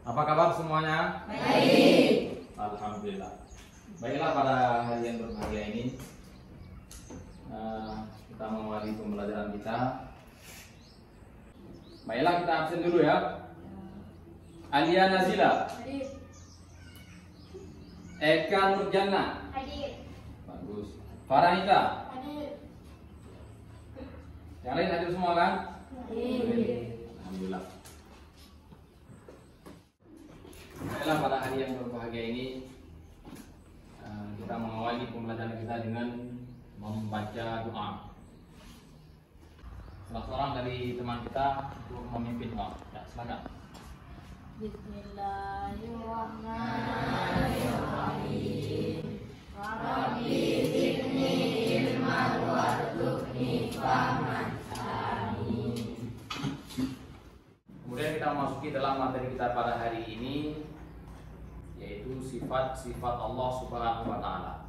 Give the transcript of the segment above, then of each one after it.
Apa kabar semuanya? Baik. Alhamdulillah. Baiklah, pada hari yang berbahagia ini kita mengawali pembelajaran kita. Baiklah, kita absen dulu ya. Alia Nazila. Hadir. Eka Nurjana. Hadir. Bagus. Farhanita. Hadir. Yang lain hadir semua kan? Hadir. Alhamdulillah. Baiklah, pada hari yang berbahagia ini kita mengawali pembelajaran kita dengan membaca doa. Salah seorang dari teman kita untuk memimpin doa. Ya, silakan. Bismillahirrahmanirrahim. Rabbi zidni ilman warzuqni fahman. Amin. Kemudian kita memasuki dalam materi kita pada hari ini, yaitu sifat-sifat Allah Subhanahu wa Ta'ala.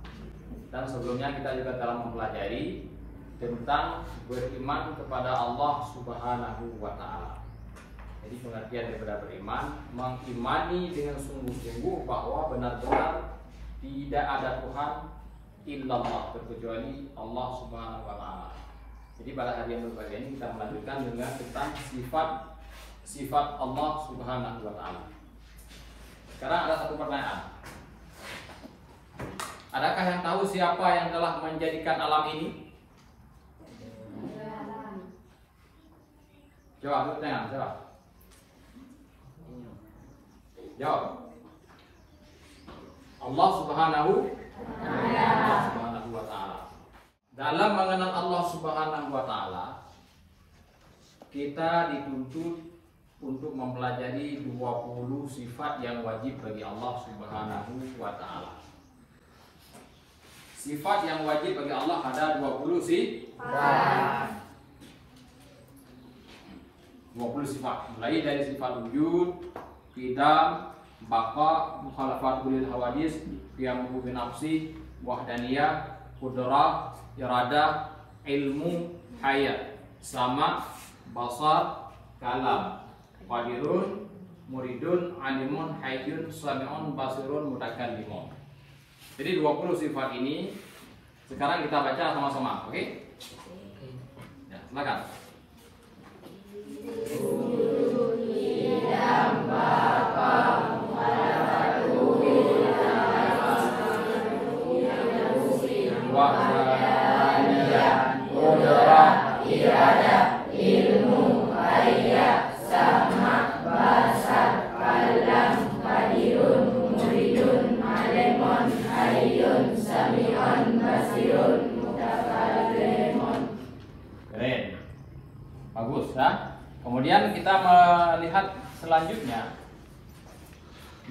Dan sebelumnya kita juga telah mempelajari tentang beriman kepada Allah Subhanahu wa Ta'ala. Jadi pengertian daripada beriman, mengimani dengan sungguh-sungguh bahwa benar-benar tidak ada Tuhan illallah, terkecuali Allah Subhanahu wa Ta'ala. Jadi pada hari yang berbahagia ini kita melanjutkan dengan tentang sifat Allah Subhanahu wa Ta'ala. Sekarang ada satu pertanyaan. Adakah yang tahu siapa yang telah menjadikan alam ini? Jawab, pertanyaan, jawab. Jawab. Allah Subhanahu wa Ta'ala. Dalam mengenal Allah Subhanahu wa Ta'ala, kita dituntut untuk mempelajari 20 sifat yang wajib bagi Allah Subhanahu wa Ta'ala. Sifat yang wajib bagi Allah ada 20 sifat. 20 sifat. Mulai dari sifat wujud, qidam, baqa, mukhalafatul lil hawadis, qiyamuhu bi nafsi, wahdaniyah, qudrah, iradah, ilmu, hayat, sama, basar, kalam, qadirun, muridun, alimun, hayyun, sami'un, basirun, mutakallimun. Jadi 20 sifat ini sekarang kita baca sama-sama, oke? Ya, silakan. Bagus ya. Kemudian kita melihat selanjutnya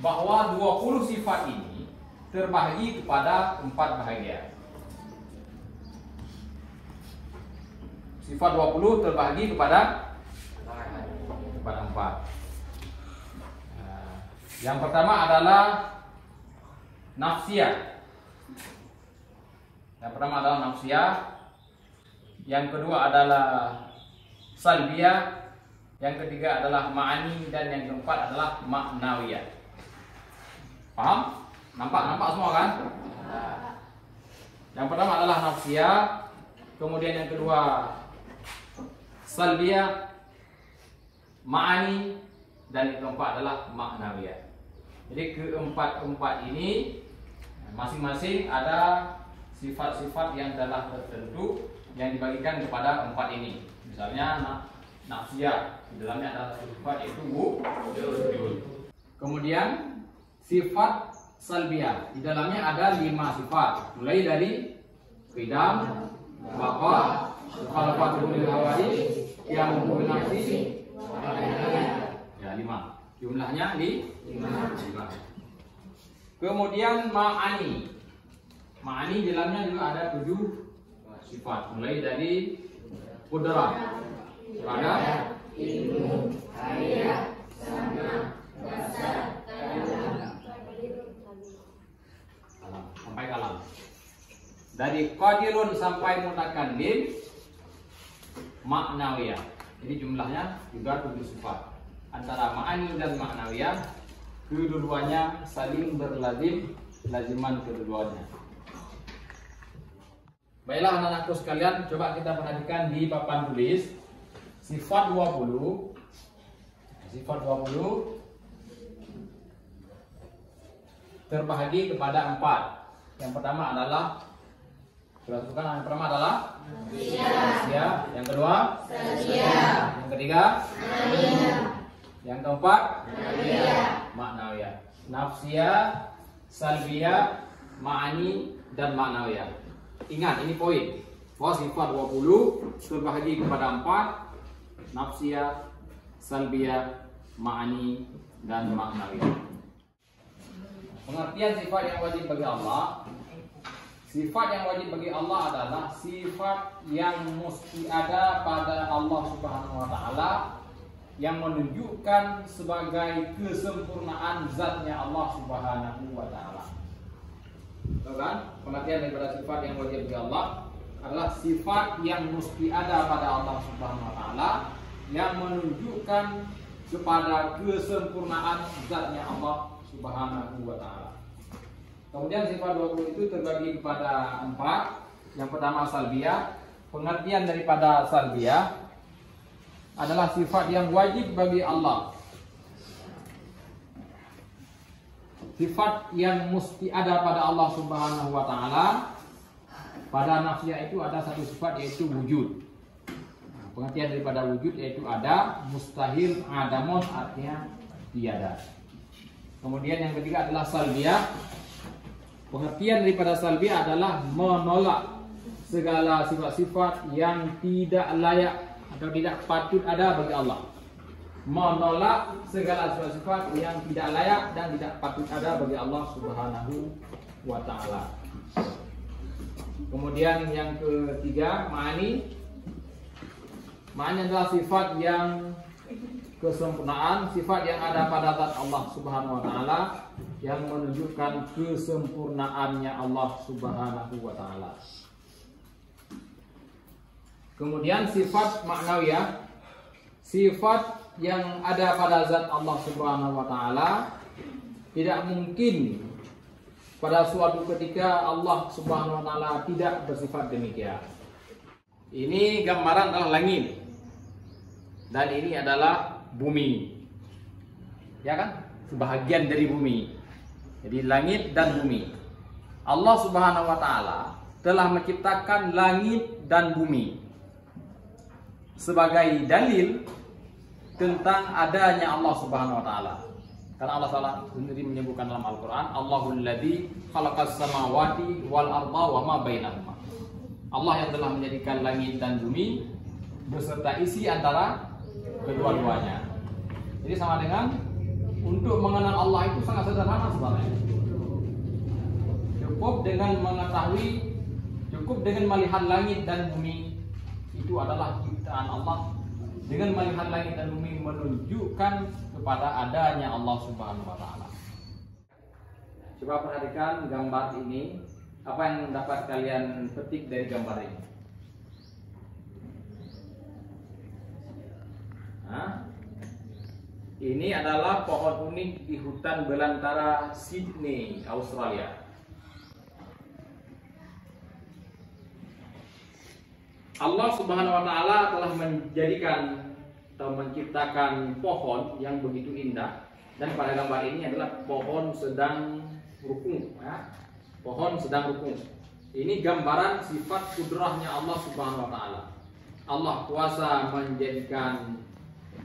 bahwa 20 sifat ini terbagi kepada 4 bahagian. Sifat 20 terbagi kepada 4. Yang pertama adalah nafsiyah. Yang kedua adalah salbiyah, yang ketiga adalah ma'ani, dan yang keempat adalah ma'nawiyah. Paham? Nampak semua kan? Yang pertama adalah nafsiyah, kemudian yang kedua salbiyah, ma'ani, dan yang keempat adalah ma'nawiyah. Jadi keempat ini masing-masing ada sifat-sifat yang telah tertentu yang dibagikan kepada 4 ini. Misalnya nafsiyah, di dalamnya ada sifat yaitu wujud. Kemudian sifat salbiyah, di dalamnya ada 5 sifat, mulai dari qidam, baqa, mukhalafatul lil hawadis, qiyamuhu bi nafsi, ya 5. Jumlahnya 5. Kemudian ma'ani. Ma'ani di dalamnya juga ada 7 sifat, mulai dari qudrah, iradah, ilmu, hayat, sama, basar, kalam, sampai kalam. Dari qadirun sampai mutakallim, ma'nawiyah. Jadi jumlahnya juga 7 sifat. Antara ma'ani dan ma'nawiyah kedua-duanya saling berlazim, laziman kedua-duanya. Baiklah anak-anakku sekalian, coba kita perhatikan di papan tulis sifat 20. Sifat 20 terbahagi kepada 4. Yang pertama adalah, yang pertama adalah nafsiyah, yang kedua yang ketiga yang keempat maknawiyah. Nafsiyah, salbiyah, ma'ani, dan maknawiyah. Ingat, ini poin bahwa sifat 20 terbahagi kepada 4: nafsiyah, salbiyah, ma'ani, dan maknawiyah. Pengertian sifat yang wajib bagi Allah. Sifat yang wajib bagi Allah adalah sifat yang mesti ada pada Allah Subhanahu wa taala, yang menunjukkan sebagai kesempurnaan zatnya Allah Subhanahu wa taala. Tahu kan? Pengertian daripada sifat yang wajib bagi Allah adalah sifat yang mesti ada pada Allah Subhanahu wa taala, yang menunjukkan kepada kesempurnaan zatnya Allah Subhanahu wa taala. Kemudian sifat 20 itu terbagi kepada 4. Yang pertama salbiyah. Pengertian daripada salbiyah adalah sifat yang wajib bagi Allah, sifat yang mesti ada pada Allah Subhanahu wa taala. Pada nafsiyah itu ada satu sifat, yaitu wujud. Pengertian daripada wujud yaitu ada, mustahil, adamun artinya tiada. Kemudian yang ketiga adalah salbiyah. Pengertian daripada salbiyah adalah menolak segala sifat-sifat yang tidak layak atau tidak patut ada bagi Allah. Menolak segala sifat-sifat yang tidak layak dan tidak patut ada bagi Allah Subhanahu wa taala. Kemudian yang ketiga, ma'ani. Ma'ani adalah sifat yang kesempurnaan, sifat yang ada pada zat Allah Subhanahu wa taala, yang menunjukkan kesempurnaannya Allah Subhanahu wa taala. Kemudian sifat maknawiyah, sifat yang ada pada zat Allah Subhanahu wa taala. Tidak mungkin pada suatu ketika Allah Subhanahu wa taala tidak bersifat demikian. Ini gambaran adalah langit, dan ini adalah bumi, ya kan? Sebahagian dari bumi. Jadi langit dan bumi. Allah Subhanahu wa taala telah menciptakan langit dan bumi sebagai dalil tentang adanya Allah Subhanahu wa taala. Karena Allah Taala sendiri menyebutkan dalam Al-Qur'an, Allahul ladzi khalaqas samawati wal arda wa ma bainahuma. Allah yang telah menjadikan langit dan bumi beserta isi antara kedua-duanya. Jadi sama dengan untuk mengenal Allah itu sangat sederhana sebenarnya. Cukup dengan mengetahui, cukup dengan melihat langit dan bumi itu adalah ciptaan Allah. Dengan melihat langit dan bumi menunjukkan kepada adanya Allah Subhanahu wa taala. Coba perhatikan gambar ini. Apa yang dapat kalian petik dari gambar ini? Ini adalah pohon unik di hutan belantara Sydney, Australia. Allah Subhanahu wa taala telah menjadikan atau menciptakan pohon yang begitu indah, dan pada gambar ini adalah pohon sedang rukun, ya. Pohon sedang rukun. Ini gambaran sifat kudrahnya Allah Subhanahu wa taala. Allah kuasa menjadikan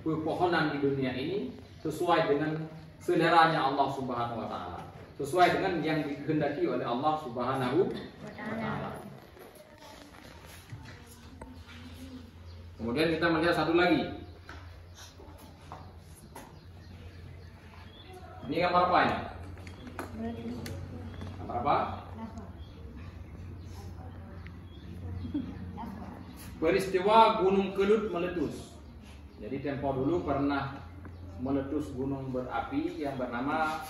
pepohonan di dunia ini sesuai dengan seleranya Allah Subhanahu wa taala, sesuai dengan yang dikehendaki oleh Allah Subhanahu wa taala. Kemudian kita melihat satu lagi. Ini gambar apa ini? Gambar apa? Peristiwa Gunung Kelut meletus. Jadi tempo dulu pernah meletus gunung berapi yang bernama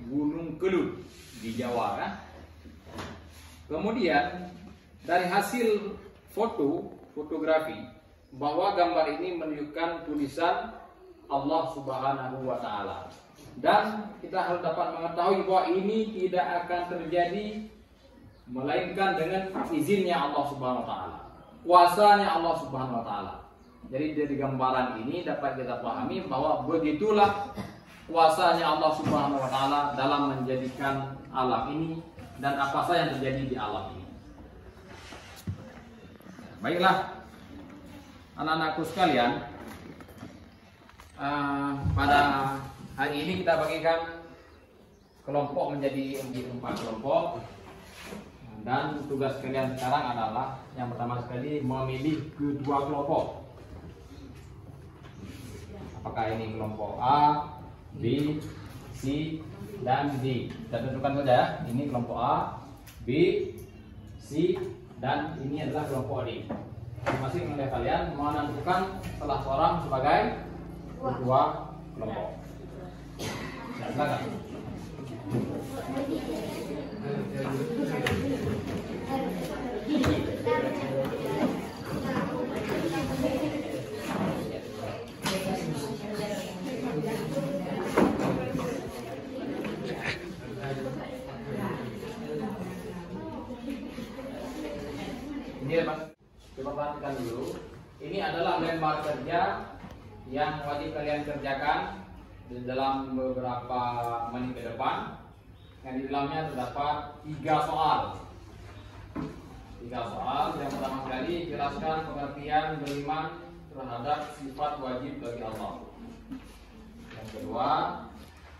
Gunung Kelut di Jawa, kan? Kemudian dari hasil fotografi, bahwa gambar ini menunjukkan tulisan Allah Subhanahu wa taala. Dan kita harus dapat mengetahui bahwa ini tidak akan terjadi melainkan dengan izinnya Allah Subhanahu wa taala, kuasanya Allah Subhanahu wa taala. Jadi dari gambaran ini dapat kita pahami bahwa begitulah kuasanya Allah Subhanahu wa taala dalam menjadikan alam ini dan apa saja yang terjadi di alam ini. Baiklah, anak-anakku sekalian, pada hari ini kita bagikan kelompok menjadi 4 kelompok. Dan tugas kalian sekarang adalah yang pertama sekali memilih kedua kelompok. Apakah ini kelompok A, B, C, dan D. Kita tentukan saja ya. Ini kelompok A, B, C, dan ini adalah kelompok D. Masing-masing oleh kalian menentukan salah seorang sebagai ketua kelompok. Ya, silakan. Ini coba perhatikan dulu. Ini adalah lembar kerja yang wajib kalian kerjakan di dalam beberapa menit ke depan. Yang di dalamnya terdapat 3 soal. 3 soal. Yang pertama sekali jelaskan pengertian beriman terhadap sifat wajib bagi Allah. Yang kedua,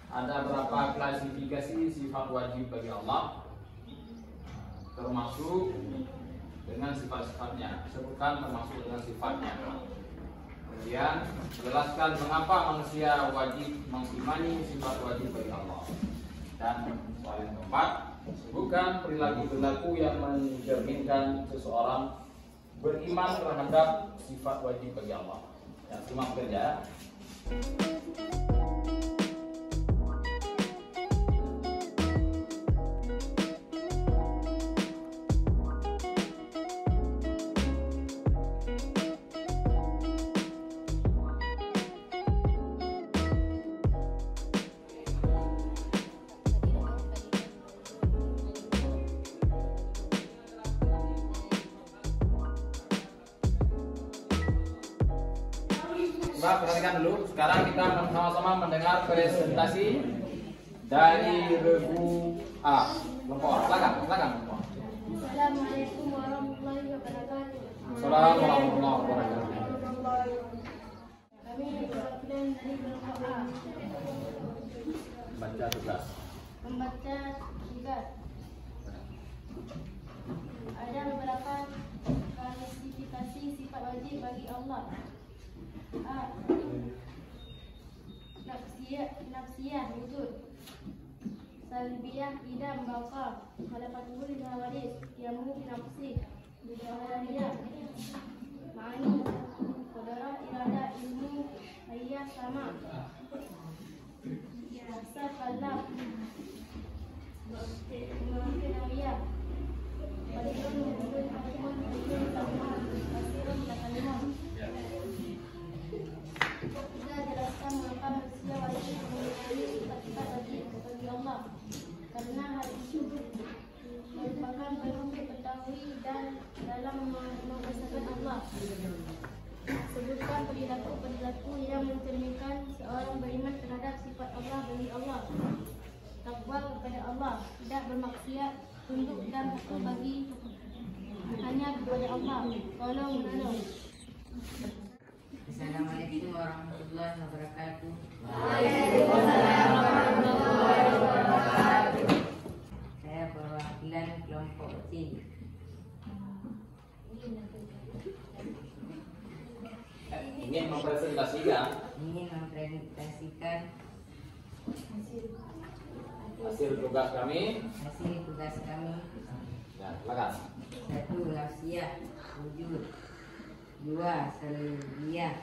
ada berapa klasifikasi sifat wajib bagi Allah, termasuk dengan sifat-sifatnya. Sebutkan termasuk dengan sifatnya. Kemudian jelaskan mengapa manusia wajib mengimani sifat wajib bagi Allah. Dan soal yang keempat, sebutkan perilaku-perilaku yang mencerminkan seseorang beriman terhadap sifat wajib bagi Allah. Ya, simak kerja. Coba perhatikan dulu. Sekarang kita sama-sama mendengar presentasi dari regu A. Kelompok A. Silakan. Assalamualaikum warahmatullahi wabarakatuh. Assalamualaikum warahmatullahi wabarakatuh. Kami perwakilan dari kelompok A. Baca tugas. Membaca tugas. Ada beberapa klasifikasi sifat wajib bagi Allah. A. Nafsiyah wujud, salbiyah idam baqa, khalaqatul hawadis yamu nafsi bidawariyah, ma'ani qadarah irada ilmu hayya sama rasa kalam ma'anawiyah walidun wujud hakimun wujud sama kasirun takalimun. Kita jelaskan mengapa manusia wajib mengimani sifat-sifat wajib bagi Allah, karena hal itu merupakan perlu diketahui dan dalam mengesahkan Allah. Sebutkan perilaku yang mencerminkan seorang beriman terhadap sifat Allah bagi Allah. Takwa kepada Allah, tidak bermaksiat, tunduk dan patuh bagi hanya kepada Allah. Tolong menolong. Assalamualaikum warahmatullahi wabarakatuh. Waalaikumsalam warahmatullahi wabarakatuh. Saya perwakilan kelompok C. Ingin mempresentasikan hasil tugas kami. Ya, silakan. 1. Nafsiyah wujud. 2. Salbiyah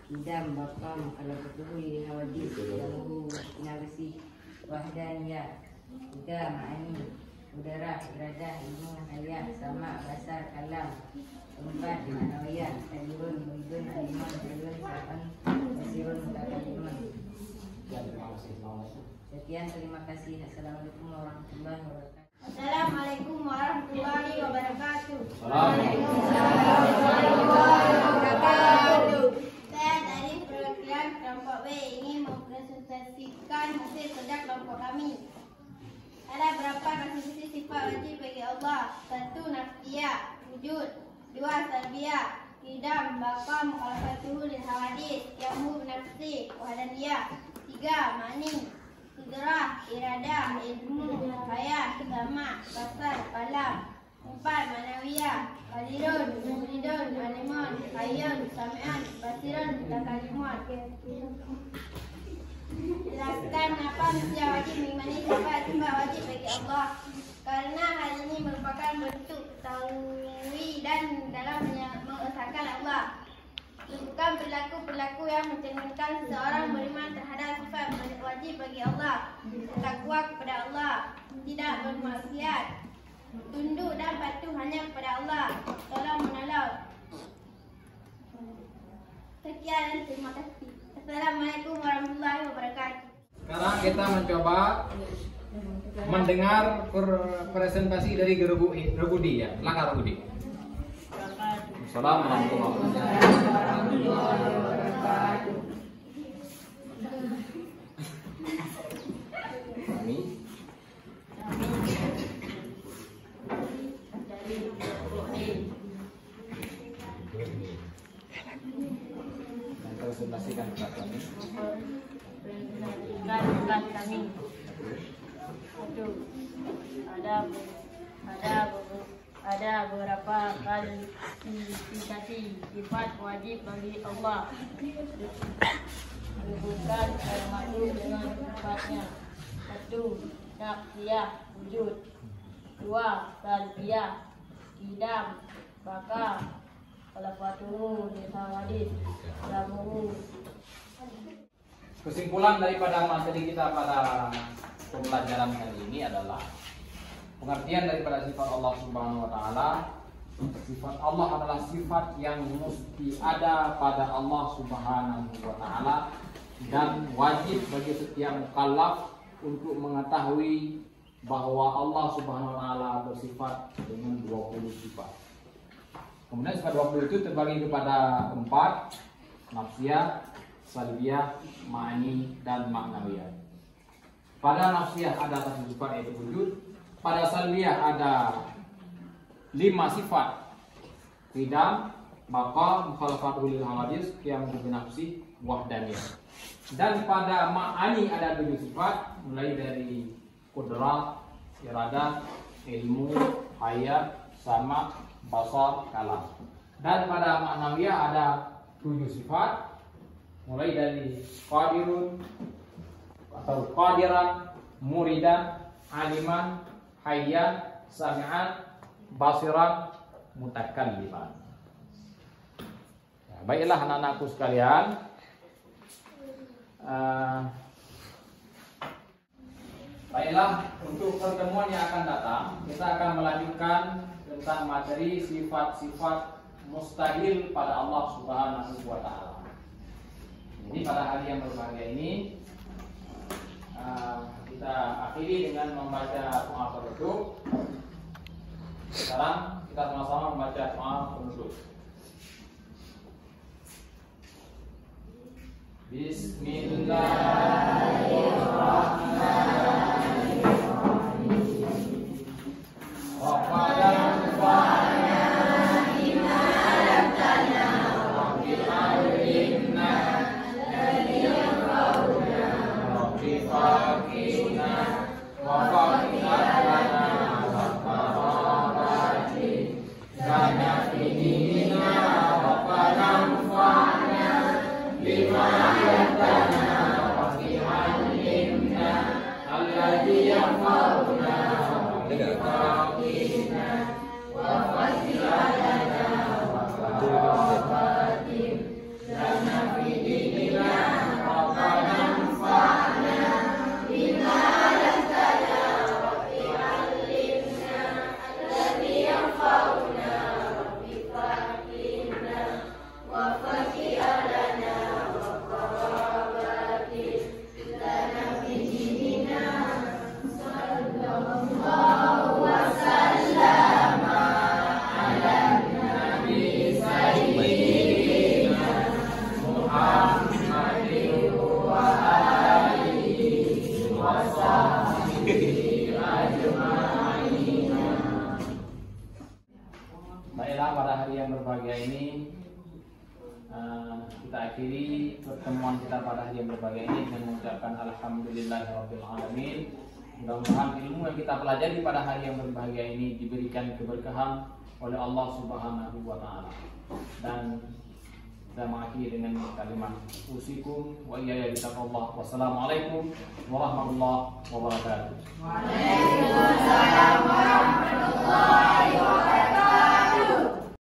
idam baqam khalaqatul hawadis yamu nafsi wahdaniyah. 3. Ma'ani Kudara, iradah, ilmu, hayah, sama, basar, kalam. Keempat, manawiyah, tajirun, muridun, aliman, jalun, saban, basirun, mutakaliman. Sekian, terima kasih. Assalamualaikum warahmatullahi wabarakatuh. Assalamualaikum warahmatullahi wabarakatuh. Waalaikumsalam warahmatullahi wabarakatuh. Saya dari perwakilan kelompok B ingin mempresentasikan hasil kerja kelompok kami. Ada berapa konstitusi sifat wajib bagi Allah? 1. Nafsiyah, wujud. 2. Salbiyah, qidam, baqa, mukhalafatuhu lil hawadis, yamu nafsi, wahdaniyah. 3. Mani, kudrah, iradah, ilmu, hayah, sama, basar, kalam. 4. Manawiyah, qadirun, muridun, alimun, hayyun, sami'an, basirun, mutakalimun. Jelaskan mengapa manusia wajib mengimani sifat-sifat wajib bagi Allah. Karena hal ini merupakan bentuk tauhid dan dalam mengesahkan Allah. Bukan perilaku-perilaku yang mencerminkan seseorang beriman terhadap sifat wajib bagi Allah, takwa kepada Allah, tidak bermaksiat, tunduk dan patuh hanya kepada Allah, tolong menolong. Sekian dan terima kasih. Assalamualaikum warahmatullahi wabarakatuh. Sekarang kita mencoba mendengar presentasi dari Rugudi ya. Silakan Rugudi. Assalamualaikum warahmatullahi wabarakatuh. Presentasikan kepada kami. Presentasikan kami. Ada beberapa kualifikasi sifat wajib bagi Allah. Menyebutkan al-maklum dengan sifatnya. 1. Nafsiyah, wujud. 2. Salbiyah, qidam, baqa, mukhalafatuhu lil hawadis, yamu. Kesimpulan daripada materi kita pada pembelajaran kali ini adalah pengertian daripada sifat Allah Subhanahu wa taala. Sifat Allah adalah sifat yang mesti ada pada Allah Subhanahu wa taala dan wajib bagi setiap mukallaf untuk mengetahui bahwa Allah Subhanahu wa taala bersifat dengan 20 sifat. Kemudian sifat 20 itu terbagi kepada 4, nafsiyah, salbiyah, ma'ani, dan ma'nawiyah. Pada nafsiyah ada 1 sifat yaitu wujud. Pada salbiyah ada 5 sifat, qidam, baqa, mukhalafatuhu lil hawadis, qiyam bi nafsi, wahdaniyah. Dan pada ma'ani ada 7 sifat, mulai dari qudrah, iradah, ilmu, hayat, sama, basar, kalam. Dan pada ma'nawiyah ada 7 sifat, mulai dari qadirun atau qadiran, muridan, aliman, hayyan, sami'an, basiran, mutakalliman. Baiklah anak-anakku sekalian, baiklah untuk pertemuan yang akan datang kita akan melanjutkan tentang materi sifat-sifat mustahil pada Allah Subhanahu wa taala. Jadi pada hari yang berbahagia ini kita akhiri dengan membaca doa penutup. Sekarang kita sama-sama membaca doa penutup. Bismillahirrahmanirrahim. Rabbana anfa'na bima 'allamtana rabbil alimna alladhi yanfa'una rabbi faqihna wa faqihna lana rabbana lana dinina rabbana anfa'na bima 'allamtana akhiri pertemuan kita pada hari yang berbahagia ini dengan mengucapkan alhamdulillahirabbil alamin. Mudah-mudahan ilmu yang kita pelajari pada hari yang berbahagia ini diberikan keberkahan oleh Allah Subhanahu wa taala. Dan saya mengakhiri dengan kalimat usikum wa iyaya bitaqwallah. Wassalamualaikum warahmatullahi wabarakatuh.